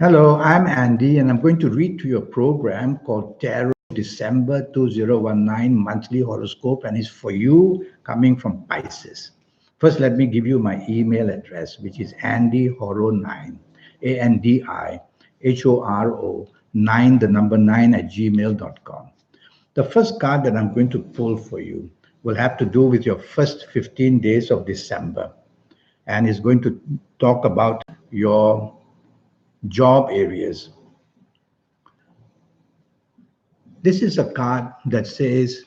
Hello, I'm Andy, and I'm going to read to your program called Tarot December 2019 Monthly Horoscope, and it's for you coming from Pisces. First, let me give you my email address, which is andyhoro9, ANDIHORO 9, the number 9 at gmail.com. The first card that I'm going to pull for you will have to do with your first 15 days of December, and is going to talk about your job areas. This is a card that says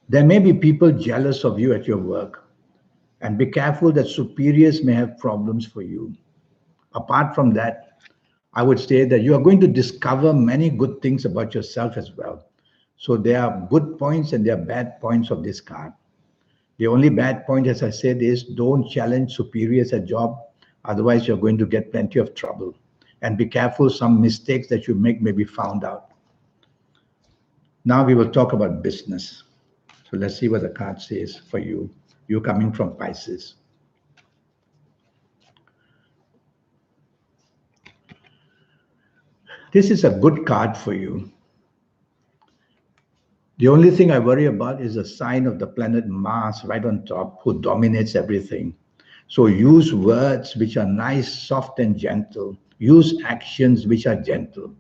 there may be people jealous of you at your work, and be careful that superiors may have problems for you. Apart from that, I would say that you are going to discover many good things about yourself as well. So there are good points and there are bad points of this card. The only bad point, as I said, is don't challenge superiors at job, otherwise you're going to get plenty of trouble. And be careful, some mistakes that you make may be found out. Now we will talk about business. So let's see what the card says for you. You coming from Pisces. This is a good card for you. The only thing I worry about is the sign of the planet Mars right on top, who dominates everything. So use words which are nice, soft, and gentle. Use actions which are gentle.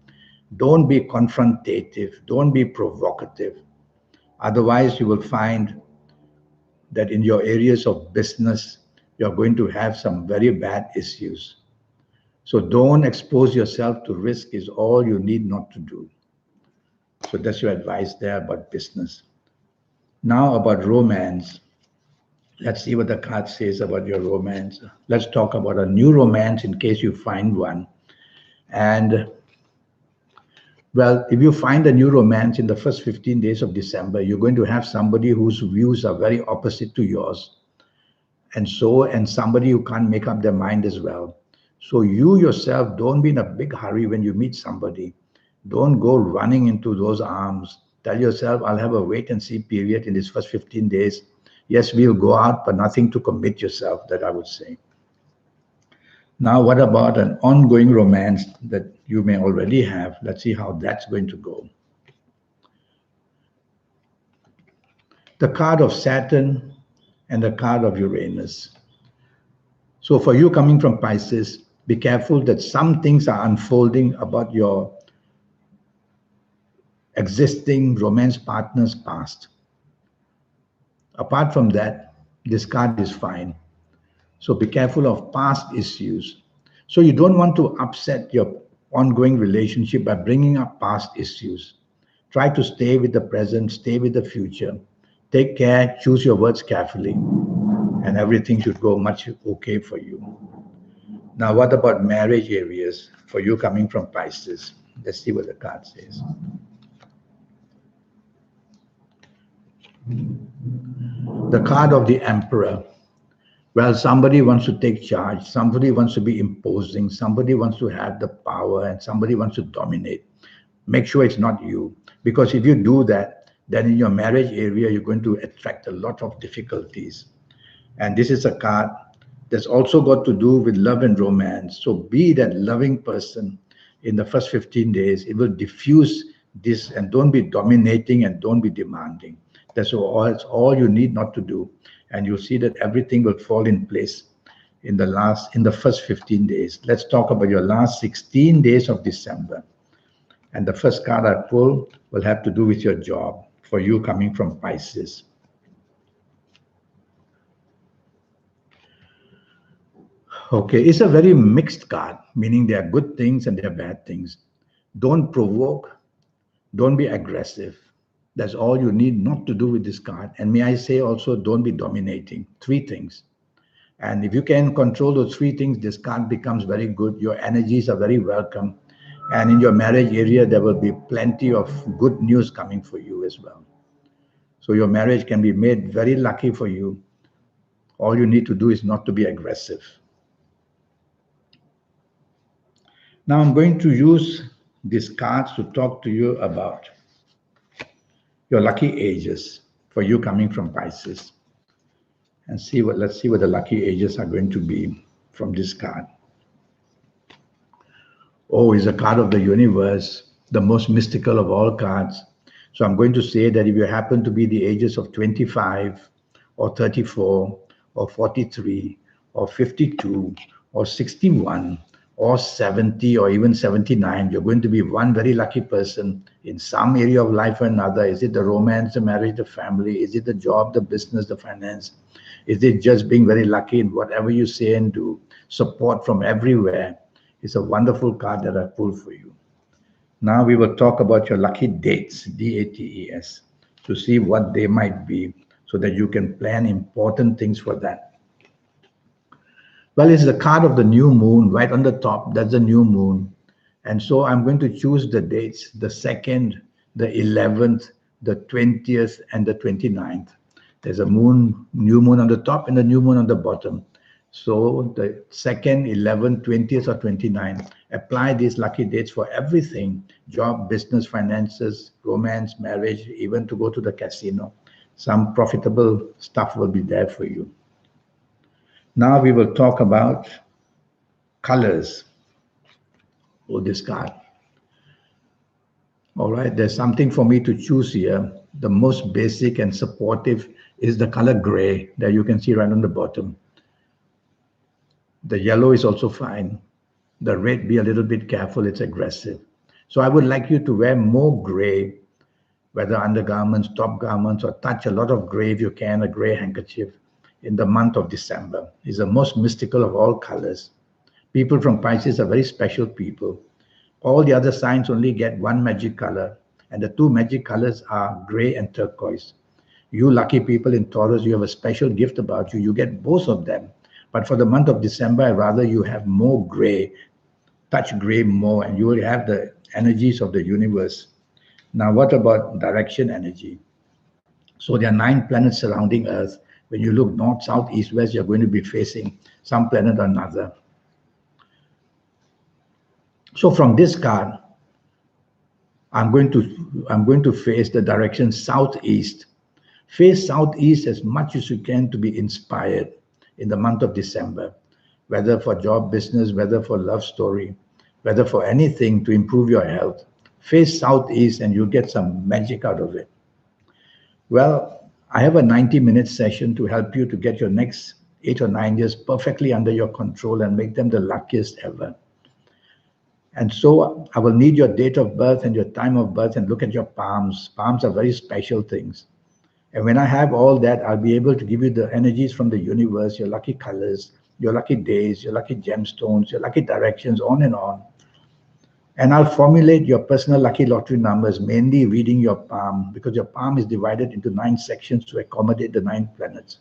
Don't be confrontative. Don't be provocative. Otherwise, you will find that in your areas of business, you're going to have some very bad issues. So don't expose yourself to risk is all you need not to do. So that's your advice there about business. Now about romance. Let's see what the card says about your romance. Let's talk about a new romance in case you find one. And well, if you find a new romance in the first 15 days of December, you're going to have somebody whose views are very opposite to yours. And somebody who can't make up their mind as well. So you yourself don't be in a big hurry when you meet somebody. Don't go running into those arms. Tell yourself, I'll have a wait and see period in these first 15 days. Yes, we'll go out, but nothing to commit yourself, that I would say. Now, what about an ongoing romance that you may already have? Let's see how that's going to go. The card of Saturn and the card of Uranus. So for you coming from Pisces, be careful that some things are unfolding about your existing romance partner's past. Apart from that, this card is fine. So be careful of past issues. So you don't want to upset your ongoing relationship by bringing up past issues. Try to stay with the present, stay with the future. Take care, choose your words carefully, and everything should go much okay for you. Now, what about marriage areas for you coming from Pisces? Let's see what the card says. The card of the Emperor. Well, somebody wants to take charge, somebody wants to be imposing, somebody wants to have the power, and somebody wants to dominate. Make sure it's not you. Because if you do that, then in your marriage area, you're going to attract a lot of difficulties. And this is a card that's also got to do with love and romance. So be that loving person in the first 15 days. It will diffuse this, and don't be dominating and don't be demanding. That's all you need not to do. And you'll see that everything will fall in place in the first 15 days. Let's talk about your last 16 days of December. And the first card I pull will have to do with your job for you coming from Pisces. Okay, it's a very mixed card, meaning there are good things and there are bad things. Don't provoke, don't be aggressive. That's all you need not to do with this card. And may I say also, don't be dominating. Three things. And if you can control those three things, this card becomes very good. Your energies are very welcome. And in your marriage area, there will be plenty of good news coming for you as well. So your marriage can be made very lucky for you. All you need to do is not to be aggressive. Now I'm going to use these cards to talk to you about your lucky ages for you coming from Pisces. And let's see what the lucky ages are going to be from this card. Oh, is a card of the universe, the most mystical of all cards. So I'm going to say that if you happen to be the ages of 25 or 34 or 43 or 52 or 61 or 70 or even 79, you're going to be one very lucky person in some area of life or another. Is it the romance, the marriage, the family? Is it the job, the business, the finance? Is it just being very lucky in whatever you say and do? Support from everywhere. It's a wonderful card that I pulled for you. Now we will talk about your lucky dates, dates, to see what they might be so that you can plan important things for that. Well, it's the card of the new moon right on the top. That's the new moon. And so I'm going to choose the dates, the 2nd, the 11th, the 20th, and the 29th. There's a new moon on the top and a new moon on the bottom. So the 2nd, 11th, 20th, or 29th. Apply these lucky dates for everything: job, business, finances, romance, marriage, even to go to the casino. Some profitable stuff will be there for you. Now we will talk about colors for this card. All right, there's something for me to choose here. The most basic and supportive is the color gray that you can see right on the bottom. The yellow is also fine. The red, be a little bit careful, it's aggressive. So I would like you to wear more gray, whether undergarments, top garments, or touch a lot of gray if you can, a gray handkerchief in the month of December. It's the most mystical of all colors. People from Pisces are very special people. All the other signs only get one magic color, and the two magic colors are gray and turquoise. You lucky people in Taurus, you have a special gift about you. You get both of them. But for the month of December, I'd rather you have more gray, touch gray more, and you will have the energies of the universe. Now, what about direction energy? So there are 9 planets surrounding Earth. When you look north, south, east, west, you're going to be facing some planet or another. So from this card, I'm going to face the direction southeast. Face southeast as much as you can to be inspired in the month of December, whether for job, business, whether for love story, whether for anything to improve your health. Face southeast and you'll get some magic out of it. Well, I have a 90-minute session to help you to get your next 8 or 9 years perfectly under your control and make them the luckiest ever. And so I will need your date of birth and your time of birth and look at your palms. Palms are very special things. And when I have all that, I'll be able to give you the energies from the universe, your lucky colors, your lucky days, your lucky gemstones, your lucky directions, on and on. And I'll formulate your personal lucky lottery numbers, mainly reading your palm, because your palm is divided into 9 sections to accommodate the 9 planets.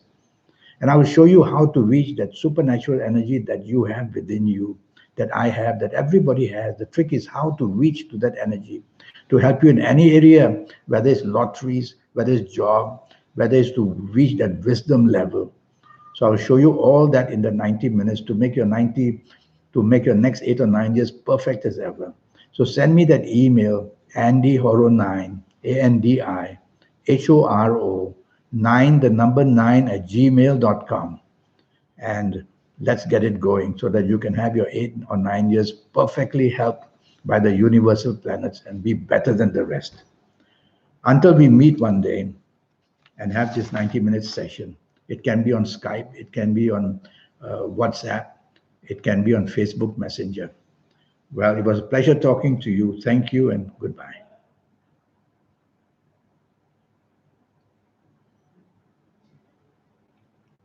And I will show you how to reach that supernatural energy that you have within you, that I have, that everybody has. The trick is how to reach to that energy to help you in any area, whether it's lotteries, whether it's job, whether it's to reach that wisdom level. So I'll show you all that in the 90 minutes to make your next 8 or 9 years perfect as ever. So send me that email, andyhoro9, ANDIHORO9, the number 9 at gmail.com. And let's get it going so that you can have your 8 or 9 years perfectly helped by the universal planets and be better than the rest. Until we meet one day and have this 90-minute session. It can be on Skype, it can be on WhatsApp, it can be on Facebook Messenger. Well, it was a pleasure talking to you. Thank you and goodbye.